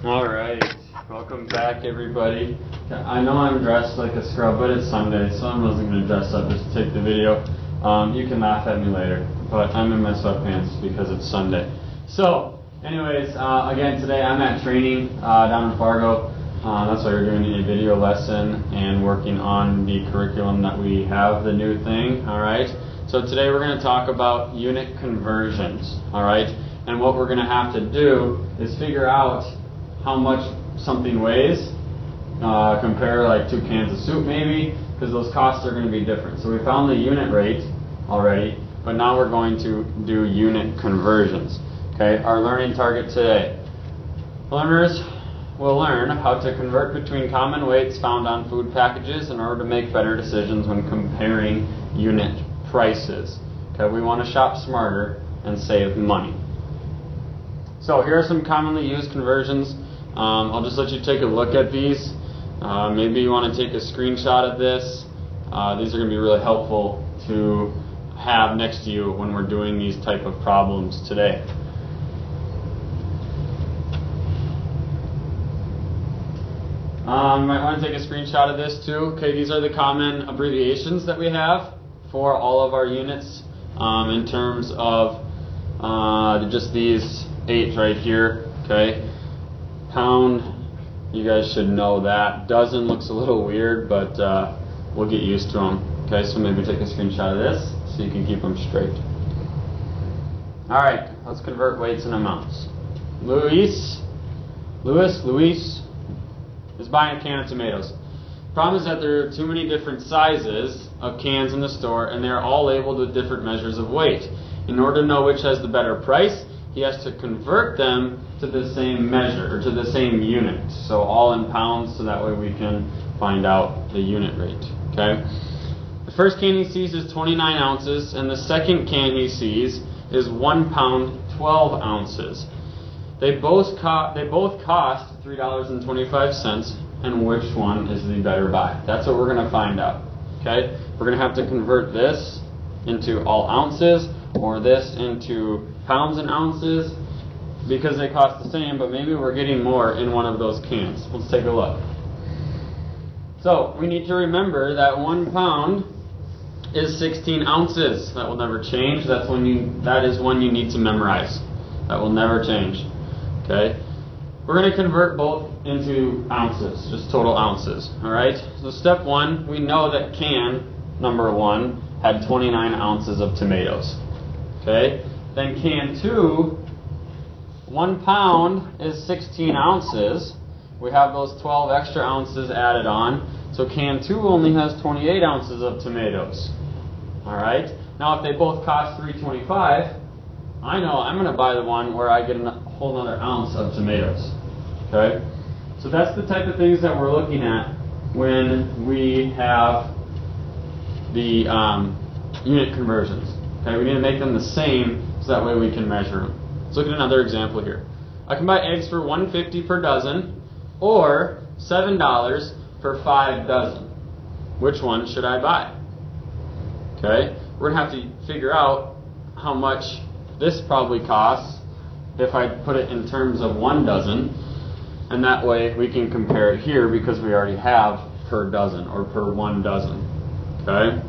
Alright, welcome back everybody. I know I'm dressed like a scrub, but it's Sunday, so I wasn't going to dress up just to take the video. You can laugh at me later, but I'm in my sweatpants because it's Sunday. So, anyways, again today I'm at training down in Fargo. That's why we're doing a video lesson and working on the curriculum that we have, the new thing, alright? So today we're going to talk about unit conversions, alright? And what we're going to have to do is figure out how much something weighs, compare like 2 cans of soup maybe, because those costs are going to be different. So we found the unit rate already, but now we're going to do unit conversions. Okay, our learning target today. Learners will learn how to convert between common weights found on food packages in order to make better decisions when comparing unit prices. Okay, we want to shop smarter and save money. So here are some commonly used conversions. I'll just let you take a look at these. Maybe you want to take a screenshot of this. These are going to be really helpful to have next to you when we're doing these type of problems today. You might want to take a screenshot of this too. Okay, these are the common abbreviations that we have for all of our units in terms of just these 8 right here. Okay. Pound, you guys should know that. Dozen looks a little weird, but we'll get used to them. Okay, so maybe take a screenshot of this so you can keep them straight. Alright, let's convert weights and amounts. Luis is buying a can of tomatoes. Problem is that there are too many different sizes of cans in the store, and they're all labeled with different measures of weight. In order to know which has the better price, he has to convert them to the same measure, or to the same unit. So all in pounds, so that way we can find out the unit rate. Okay. The first can he sees is 29 ounces, and the second can he sees is 1 pound 12 ounces. They both cost $3.25, and which one is the better buy? That's what we're going to find out. Okay. We're going to have to convert this into all ounces, or this into pounds and ounces, because they cost the same, but maybe we're getting more in one of those cans. Let's take a look. So we need to remember that 1 pound is 16 ounces. That will never change. That is one you need to memorize. That will never change. Okay. We're going to convert both into ounces, just total ounces. Alright? So step 1, we know that can number 1 had 29 ounces of tomatoes. Okay? Then can 2, 1 pound is 16 ounces. We have those 12 extra ounces added on. So can 2 only has 28 ounces of tomatoes. Alright? Now if they both cost $3.25, I know I'm going to buy the one where I get a whole other ounce of tomatoes. Okay? So that's the type of things that we're looking at when we have the unit conversions. Okay? We need to make them the same so that way we can measure them. Let's look at another example here. I can buy eggs for $1.50 per dozen, or $7 for 5 dozen. Which one should I buy? Okay, we're going to have to figure out how much this probably costs if I put it in terms of 1 dozen, and that way we can compare it here because we already have per dozen, or per 1 dozen. Okay?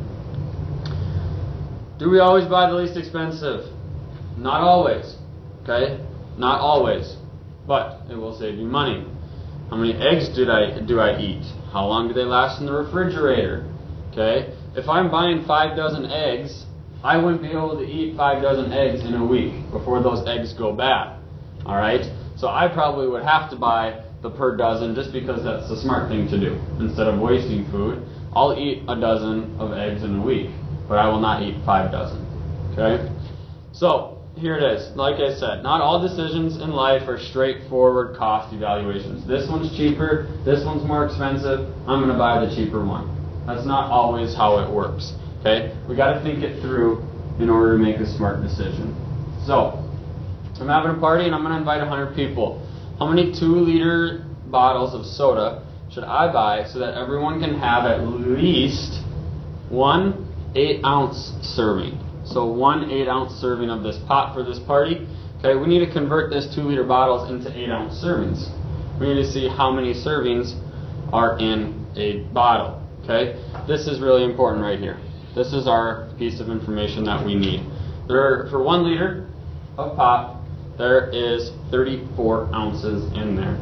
Do we always buy the least expensive? Not always. Okay? Not always. But it will save you money. How many eggs do I eat? How long do they last in the refrigerator? Okay? If I'm buying 5 dozen eggs, I wouldn't be able to eat 5 dozen eggs in a week before those eggs go bad. Alright? So I probably would have to buy the per dozen just because that's the smart thing to do. Instead of wasting food, I'll eat a dozen of eggs in a week, but I will not eat 5 dozen. Okay? So, here it is. Like I said, not all decisions in life are straightforward cost evaluations. This one's cheaper, this one's more expensive, I'm going to buy the cheaper one. That's not always how it works. Okay? We got to think it through in order to make a smart decision. So, I'm having a party and I'm going to invite 100 people. How many 2-liter bottles of soda should I buy so that everyone can have at least 1 8-ounce serving? So 1 8-ounce serving of this pot for this party. Okay, we need to convert this 2-liter bottles into 8-ounce servings. We need to see how many servings are in a bottle. Okay? This is really important right here. This is our piece of information that we need. For 1 liter of pop, there is 34 ounces in there.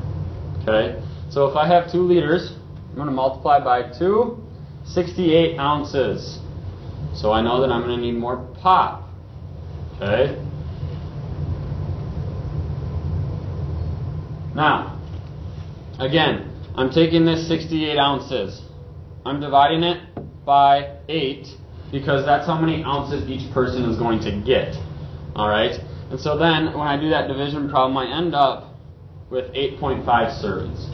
Okay? So if I have 2 liters, I'm going to multiply by 2, 68 ounces. So I know that I'm going to need more pop. Okay? Now, again, I'm taking this 68 ounces. I'm dividing it by 8 because that's how many ounces each person is going to get. Alright? And so then, when I do that division problem, I end up with 8.5 servings.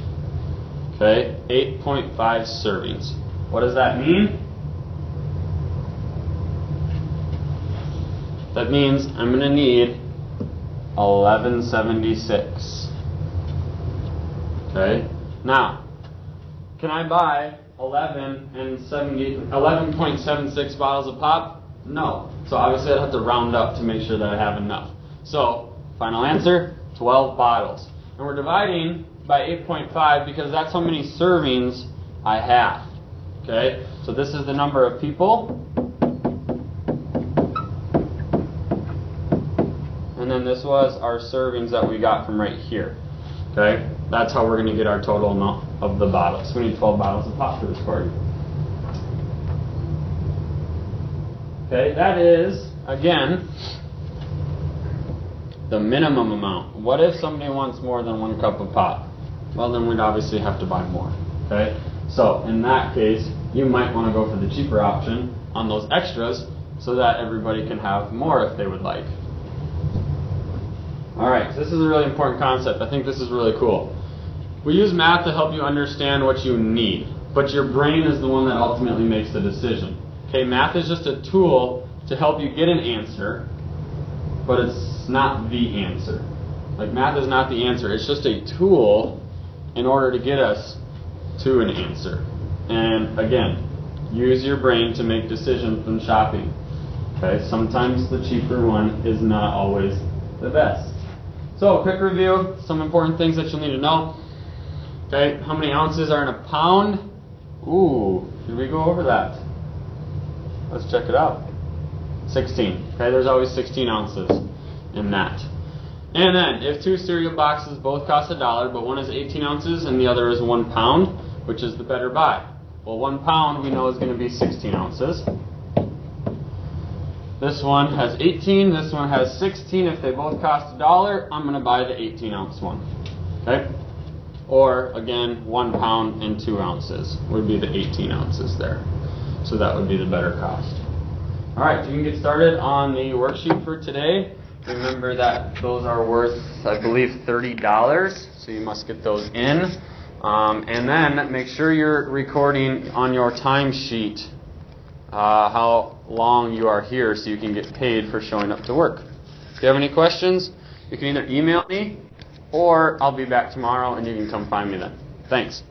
Okay? 8.5 servings. What does that mean? That means I'm going to need 1176. Okay? Now, can I buy 11.76 bottles of pop? No. So obviously I'd have to round up to make sure that I have enough. So, final answer, 12 bottles. And we're dividing by 8.5 because that's how many servings I have. Okay? So this is the number of people. And then this was our servings that we got from right here. Okay? That's how we're going to get our total amount of the bottles. We need 12 bottles of pop for this party. Okay, that is, again, the minimum amount. What if somebody wants more than 1 cup of pop? Well, then we'd obviously have to buy more. Okay? So, in that case, you might want to go for the cheaper option on those extras so that everybody can have more if they would like. Alright, so this is a really important concept. I think this is really cool. We use math to help you understand what you need, but your brain is the one that ultimately makes the decision. Okay, math is just a tool to help you get an answer, but it's not the answer. Like, math is not the answer. It's just a tool in order to get us to an answer. And again, use your brain to make decisions when shopping. Okay, sometimes the cheaper one is not always the best. So, quick review, some important things that you'll need to know. Okay, how many ounces are in a pound? Ooh, did we go over that? Let's check it out. 16. Okay, there's always 16 ounces in that. And then, if 2 cereal boxes both cost $1, but one is 18 ounces and the other is 1 pound, which is the better buy? Well, 1 pound we know is going to be 16 ounces. This one has 18, this one has 16. If they both cost $1, I'm going to buy the 18-ounce one. Okay? Or, again, 1 pound and 2 ounces would be the 18 ounces there. So that would be the better cost. Alright, you can get started on the worksheet for today. Remember that those are worth, I believe, $30. So you must get those in. And then make sure you're recording on your timesheet how long you are here so you can get paid for showing up to work. If you have any questions, you can either email me or I'll be back tomorrow and you can come find me then. Thanks.